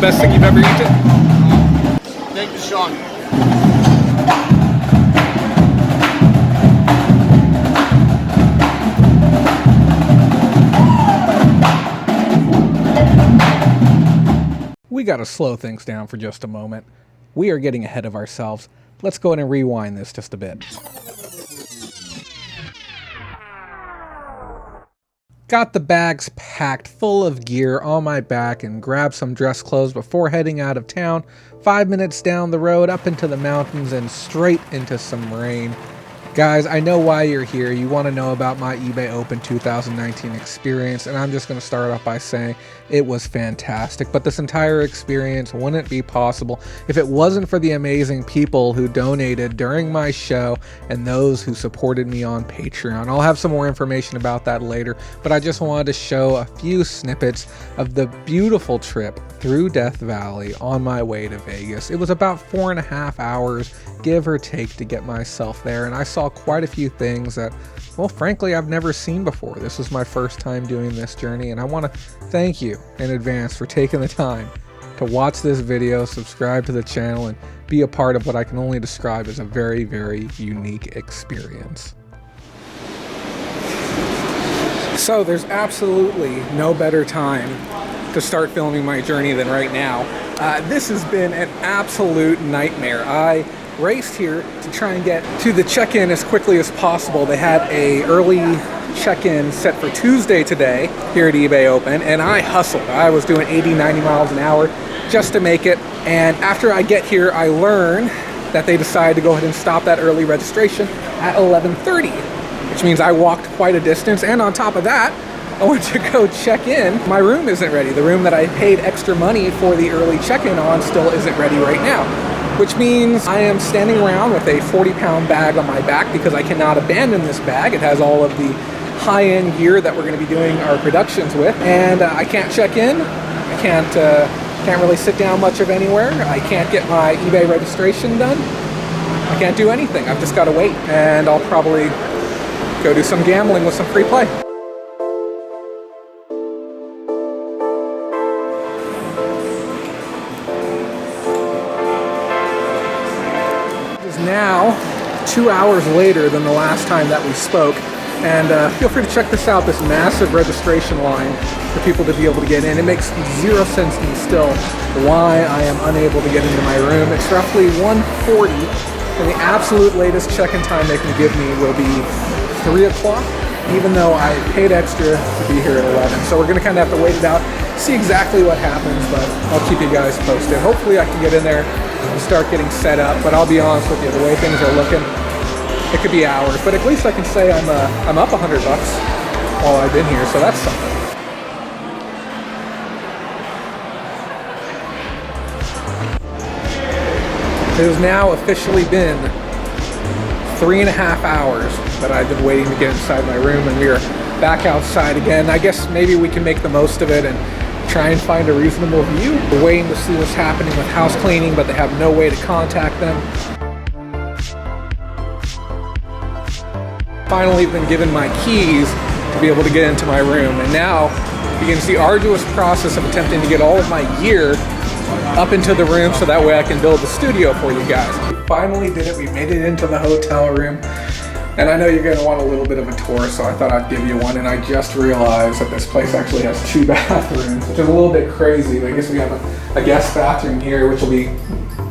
best thing you've ever eaten? Thank you, Sean. We gotta slow things down for just a moment. We are getting ahead of ourselves. Let's go ahead and rewind this just a bit. Got the bags packed full of gear on my back and grabbed some dress clothes before heading out of town. 5 minutes down the road, up into the mountains and straight into some rain. Guys, I know why you're here. You want to know about my eBay Open 2019 experience, and I'm just going to start off by saying it was fantastic. But this entire experience wouldn't be possible if it wasn't for the amazing people who donated during my show and those who supported me on Patreon. I'll have some more information about that later, but I just wanted to show a few snippets of the beautiful trip through Death Valley on my way to Vegas. It was about 4.5 hours, give or take, to get myself there, and I saw quite a few things that, well, frankly, I've never seen before. This was my first time doing this journey, and I want to thank you in advance for taking the time to watch this video, subscribe to the channel, and be a part of what I can only describe as a very, very unique experience. So there's absolutely no better time to start filming my journey than right now. This has been an absolute nightmare. I raced here to try and get to the check-in as quickly as possible. They had a early check-in set for Tuesday today here at eBay Open, and I hustled. I was doing 80, 90 miles an hour just to make it. And after I get here, I learn that they decided to go ahead and stop that early registration at 11:30, which means I walked quite a distance. And on top of that, I went to go check in. My room isn't ready. The room that I paid extra money for the early check-in on still isn't ready right now, which means I am standing around with a 40-pound bag on my back because I cannot abandon this bag. It has all of the high-end gear that we're going to be doing our productions with, and I can't check in. I can't really sit down much of anywhere. I can't get my eBay registration done. I can't do anything. I've just got to wait, and I'll probably go do some gambling with some free play. Now 2 hours later than the last time that we spoke, and feel free to check this out, this massive registration line for people to be able to get in. It makes zero sense to me still why I am unable to get into my room. It's roughly 1:40, and the absolute latest check-in time they can give me will be 3 o'clock, even though I paid extra to be here at 11. So we're going to kind of have to wait it out, see exactly what happens, but I'll keep you guys posted. Hopefully I can get in there and start getting set up, but I'll be honest with you, the way things are looking, it could be hours, but at least I can say I'm up $100 while I've been here, so that's something. It has now officially been 3.5 hours that I've been waiting to get inside my room, and we are back outside again. I guess maybe we can make the most of it and try and find a reasonable view. We're waiting to see what's happening with house cleaning, but they have no way to contact them. Finally been given my keys to be able to get into my room, and now begins the arduous process of attempting to get all of my gear up into the room so that way I can build the studio for you guys. We finally did it. We made it into the hotel room. And I know you're going to want a little bit of a tour, so I thought I'd give you one. And I just realized that this place actually has 2 bathrooms, which is a little bit crazy. I guess we have a guest bathroom here, which will be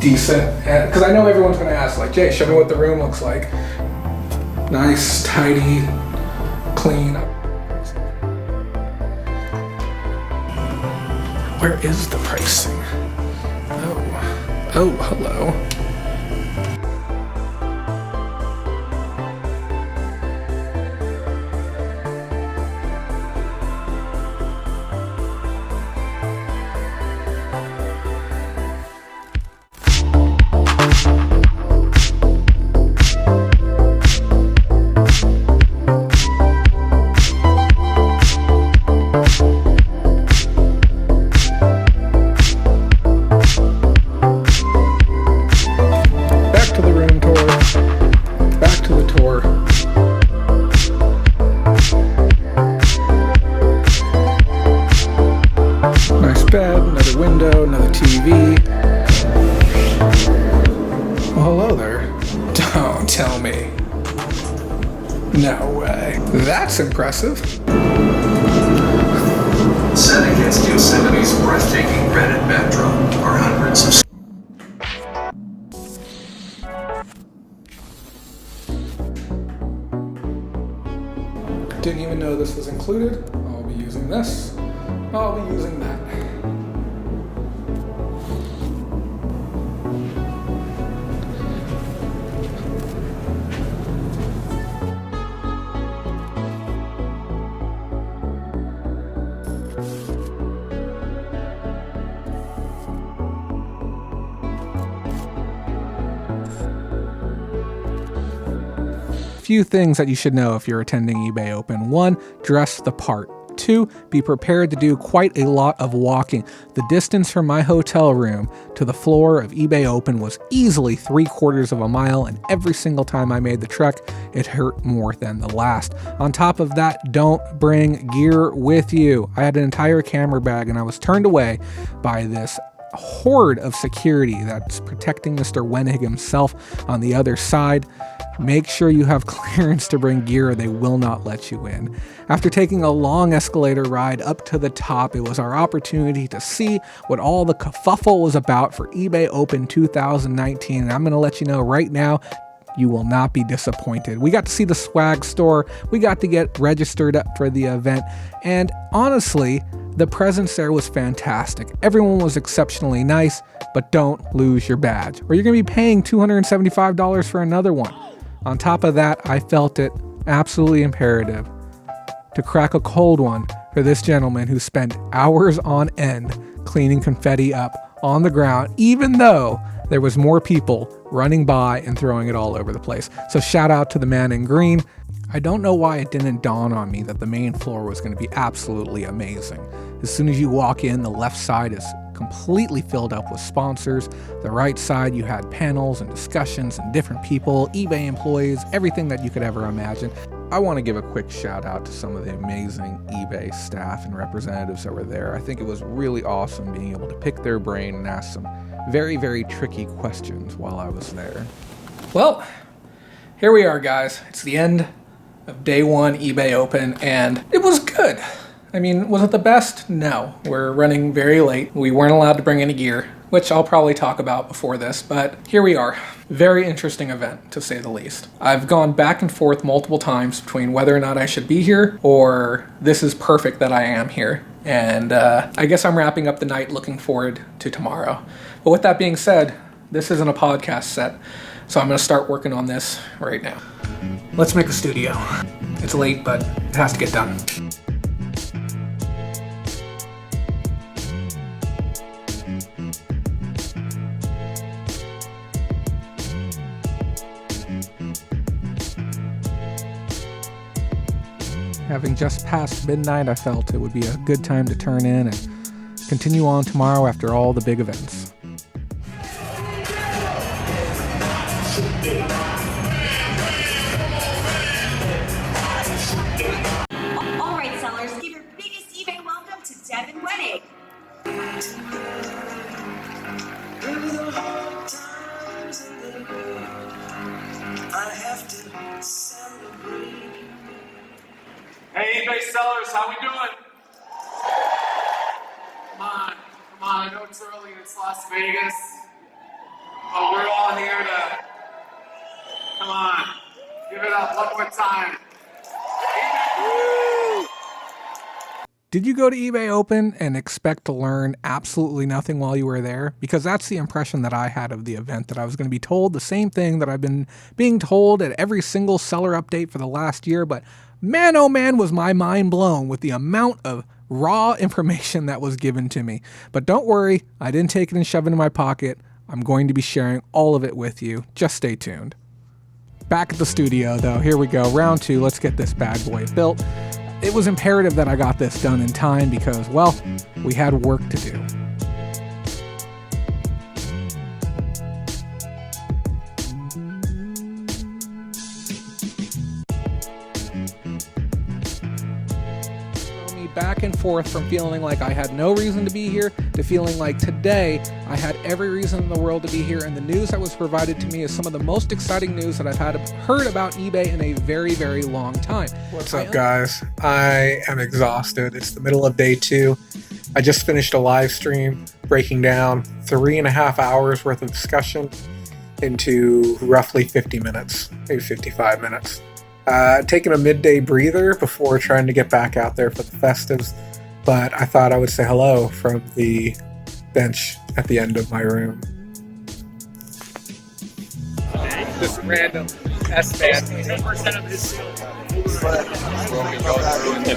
decent. Because I know everyone's going to ask, like, Jay, show me what the room looks like. Nice, tidy, clean. Where is the pricing? Oh, hello. Don't tell me. No way. That's impressive. Set against Yosemite's breathtaking granite backdrop are hundreds of Didn't even know this was included. I'll be using this. I'll be using that. Few things that you should know if you're attending eBay Open. 1, dress the part. 2, be prepared to do quite a lot of walking. The distance from my hotel room to the floor of eBay Open was easily 3/4 of a mile, and every single time I made the trek, it hurt more than the last. On top of that, don't bring gear with you. I had an entire camera bag, and I was turned away by this horde of security that's protecting Mr. Wenig himself on the other side. Make sure you have clearance to bring gear or they will not let you in. After taking a long escalator ride up to the top, it was our opportunity to see what all the kerfuffle was about for eBay Open 2019. And I'm going to let you know right now, you will not be disappointed. We got to see the swag store. We got to get registered up for the event. And honestly, the presence there was fantastic. Everyone was exceptionally nice, but don't lose your badge, or you're going to be paying $275 for another one. On top of that, I felt it absolutely imperative to crack a cold one for this gentleman who spent hours on end cleaning confetti up on the ground, even though there was more people running by and throwing it all over the place. So shout out to the man in green. I don't know why it didn't dawn on me that the main floor was going to be absolutely amazing. As soon as you walk in, the left side is completely filled up with sponsors. The right side, you had panels and discussions and different people, eBay employees, everything that you could ever imagine. I want to give a quick shout out to some of the amazing eBay staff and representatives that were there. I think it was really awesome being able to pick their brain and ask some very, very tricky questions while I was there. Well, here we are, guys. It's the end of day one eBay Open, and it was good. I mean, was it the best? No. We're running very late. We weren't allowed to bring any gear, which I'll probably talk about before this, but here we are. Very interesting event, to say the least. I've gone back and forth multiple times between whether or not I should be here, or this is perfect that I am here. And I guess I'm wrapping up the night looking forward to tomorrow. But with that being said, this isn't a podcast set, so I'm gonna start working on this right now. Let's make a studio. It's late, but it has to get done. Having just passed midnight, I felt it would be a good time to turn in and continue on tomorrow after all the big events. All right, sellers, give your biggest eBay welcome to Wenig. Hey, eBay sellers, how we doing? Come on, I know it's early and it's Las Vegas, but we're all here to, come on, give it up one more time. Did you go to eBay Open and expect to learn absolutely nothing while you were there? Because that's the impression that I had of the event, that I was going to be told the same thing that I've been being told at every single seller update for the last year, but man, oh man, was my mind blown with the amount of raw information that was given to me. But don't worry, I didn't take it and shove it in my pocket. I'm going to be sharing all of it with you. Just stay tuned. Back at the studio though, here we go, round 2, let's get this bad boy built. It was imperative that I got this done in time because, well, we had work to do. back and forth from feeling like I had no reason to be here to feeling like today I had every reason in the world to be here, and the news that was provided to me is some of the most exciting news that I've heard about eBay in a very, very long time. What's up, guys? I am exhausted. It's the middle of day 2. I just finished a live stream breaking down 3.5 hours worth of discussion into roughly 50 minutes, maybe 55 minutes. Taking a midday breather before trying to get back out there for the festives, but I thought I would say hello from the bench at the end of my room. Just random S-band.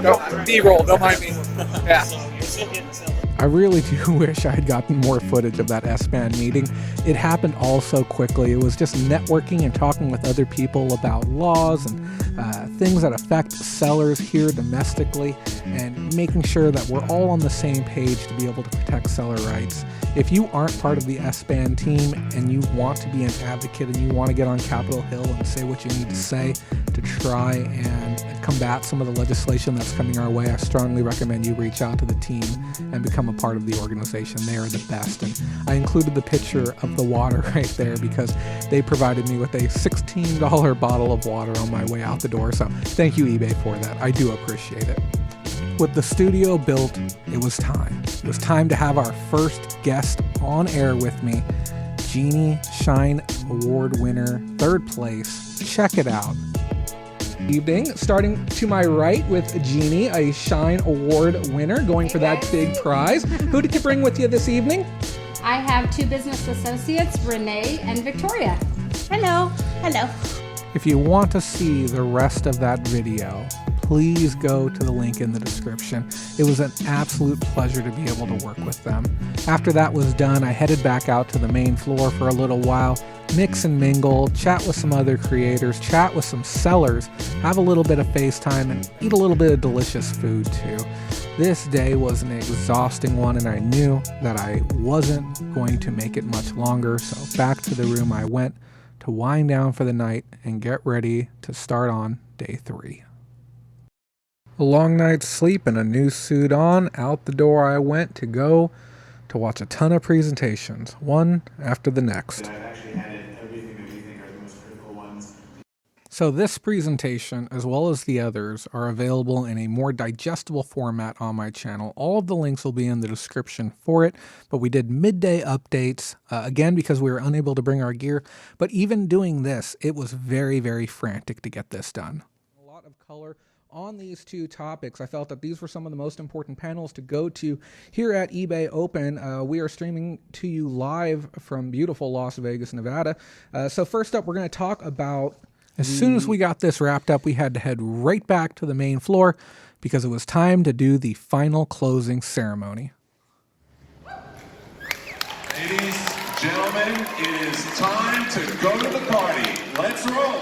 No, B-roll, don't mind me. Yeah. I really do wish I had gotten more footage of that S-band meeting. It happened all so quickly. It was just networking and talking with other people about laws and things that affect sellers here domestically, and making sure that we're all on the same page to be able to protect seller rights. If you aren't part of the S-band team and you want to be an advocate and you want to get on Capitol Hill and say what you need to say to try and combat some of the legislation that's coming our way, I strongly recommend you reach out to the team and become a part of the organization. They are the best. And I included the picture of the water right there because they provided me with a $16 bottle of water on my way out the door. So thank you, eBay, for that. I do appreciate it. With the studio built, it was time. It was time to have our first guest on air with me, Jeannie Shine Award winner, 3rd place. Check it out. Evening, starting to my right with Jeannie, a Shine Award winner, going for that big prize. Who did you bring with you this evening? I have 2 business associates, Renee and Victoria. Hello. Hello. If you want to see the rest of that video, please go to the link in the description. It was an absolute pleasure to be able to work with them. After that was done, I headed back out to the main floor for a little while, mix and mingle, chat with some other creators, chat with some sellers, have a little bit of FaceTime, and eat a little bit of delicious food too. This day was an exhausting one, and I knew that I wasn't going to make it much longer, so back to the room I went to wind down for the night and get ready to start on day 3. A long night's sleep and a new suit on, out the door I went to go to watch a ton of presentations, one after the next. So this presentation, as well as the others, are available in a more digestible format on my channel. All of the links will be in the description for it, but we did midday updates, again, because we were unable to bring our gear. But even doing this, it was very, very frantic to get this done. A lot of color on these 2 topics. I felt that these were some of the most important panels to go to here at eBay Open. We are streaming to you live from beautiful Las Vegas, Nevada. So first up, we're going to talk about, as soon as we got this wrapped up, we had to head right back to the main floor because it was time to do the final closing ceremony. Ladies, gentlemen, it is time to go to the party. Let's roll.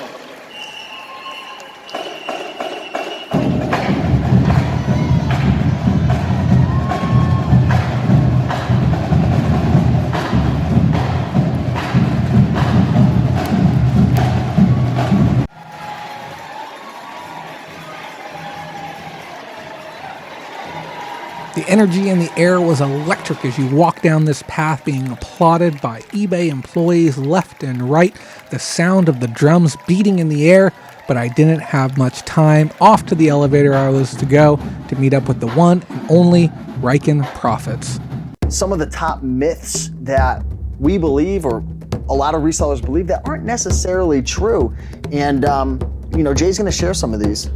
The energy in the air was electric as you walked down this path, being applauded by eBay employees left and right, the sound of the drums beating in the air, but I didn't have much time. Off to the elevator I was to go to meet up with the one and only Raiken Profits. Some of the top myths that we believe, or a lot of resellers believe, that aren't necessarily true. And, Jay's gonna share some of these.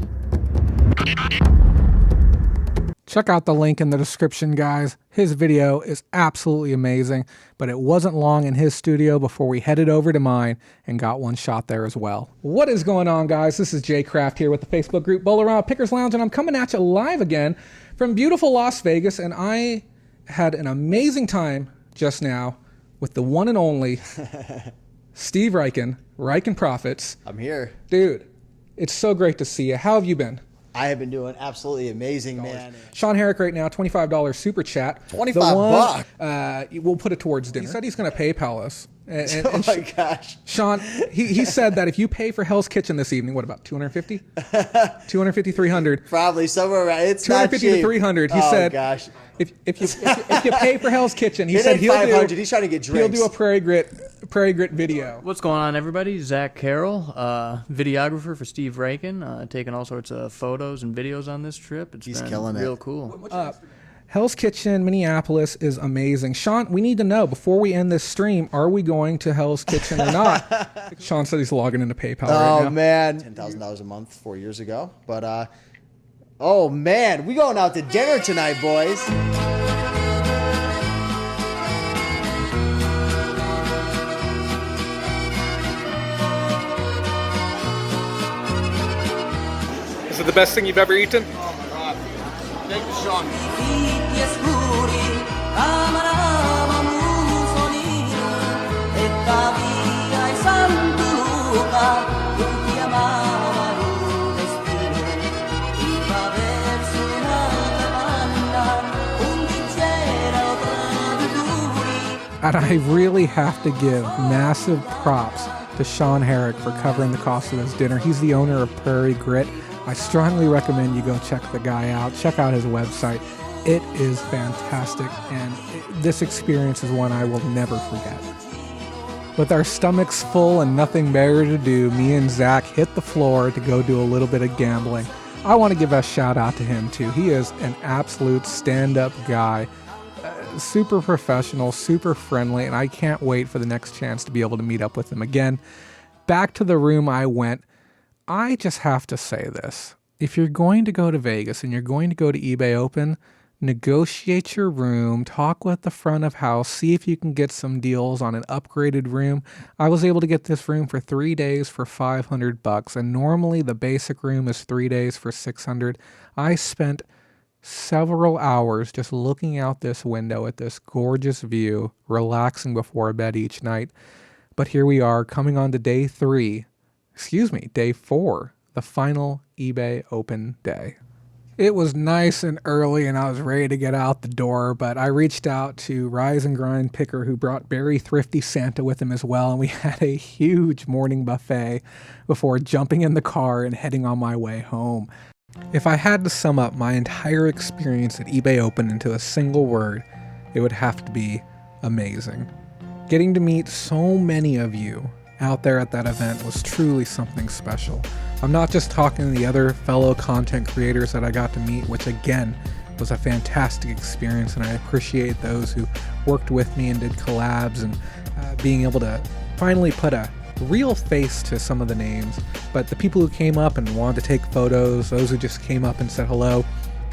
Check out the link in the description, guys. His video is absolutely amazing, but it wasn't long in his studio before we headed over to mine and got one shot there as well. What is going on, guys? This is Jay Kraft here with the Facebook group Bolorama Pickers Lounge, and I'm coming at you live again from beautiful Las Vegas, and I had an amazing time just now with the one and only Steve Raiken, Raiken Profits. I'm here. Dude, it's so great to see you. How have you been? I have been doing absolutely amazing, man. Sean Herrick right now, $25 super chat. $25 bucks. We'll put it towards dinner. He said he's going to PayPal us, And Oh my gosh. Sean, he said that if you pay for Hell's Kitchen this evening, what about 250? 250, 300. Probably somewhere around. It's not 250 cheap. to 300. He said, gosh. If you pay for Hell's Kitchen, he It said ain't 500. He's trying to get drinks. he'll do a Prairie Grit video. What's going on, everybody? Zach Carroll, videographer for Steve Raiken, taking all sorts of photos and videos on this trip. He's been killing it. real cool. Hell's Kitchen, Minneapolis is amazing. Sean, we need to know, before we end this stream, are we going to Hell's Kitchen or not? Sean said he's logging into PayPal right now. Oh, man. $10,000 a month 4 years ago. But, oh, man. We going out to dinner tonight, boys. Is it the best thing you've ever eaten? Oh my God. Thank you, Sean. And I really have to give massive props to Sean Herrick for covering the cost of this dinner. He's the owner of Prairie Grit. I strongly recommend you go check the guy out. Check out his website. It is fantastic, and this experience is one I will never forget. With our stomachs full and nothing better to do, me and Zach hit the floor to go do a little bit of gambling. I want to give a shout out to him too. He is an absolute stand-up guy. Super professional, super friendly, and I can't wait for the next chance to be able to meet up with him again. Back to the room I went. I just have to say this. If you're going to go to Vegas and you're going to go to eBay Open, negotiate your room, talk with the front of house, see if you can get some deals on an upgraded room. I was able to get this room for 3 days for $500, and normally the basic room is 3 days for $600. I spent several hours just looking out this window at this gorgeous view, relaxing before bed each night. But here we are, coming on to day 4, the final eBay Open day. It was nice and early and I was ready to get out the door, but I reached out to Rise and Grind Picker, who brought Very Thrifty Santa with him as well, and we had a huge morning buffet before jumping in the car and heading on my way home. If I had to sum up my entire experience at eBay Open into a single word, it would have to be amazing. Getting to meet so many of you out there at that event was truly something special. I'm not just talking to the other fellow content creators that I got to meet, which again was a fantastic experience, and I appreciate those who worked with me and did collabs and being able to finally put a real face to some of the names. But the people who came up and wanted to take photos, those who just came up and said hello,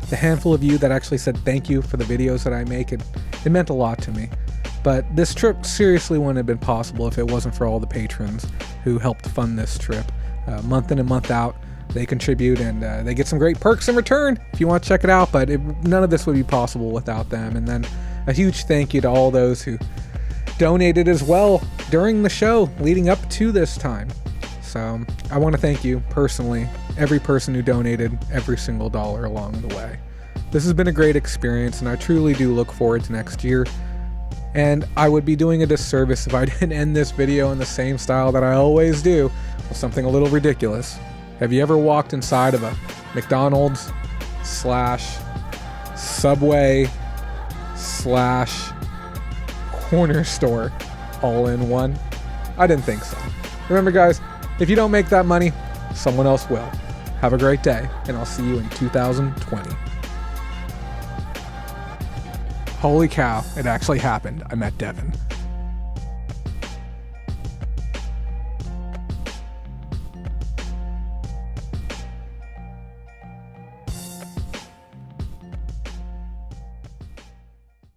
the handful of you that actually said thank you for the videos that I make, it meant a lot to me. But this trip seriously wouldn't have been possible if it wasn't for all the patrons who helped fund this trip. Month in and month out, they contribute and they get some great perks in return if you want to check it out, but none of this would be possible without them. And then a huge thank you to all those who donated as well during the show leading up to this time. So I want to thank you personally, every person who donated every single dollar along the way. This has been a great experience, and I truly do look forward to next year. And I would be doing a disservice if I didn't end this video in the same style that I always do, with something a little ridiculous. Have you ever walked inside of a McDonald's / Subway / corner store all in one? I didn't think so. Remember guys, if you don't make that money, someone else will. Have a great day, and I'll see you in 2020. Holy cow, it actually happened. I met Devin.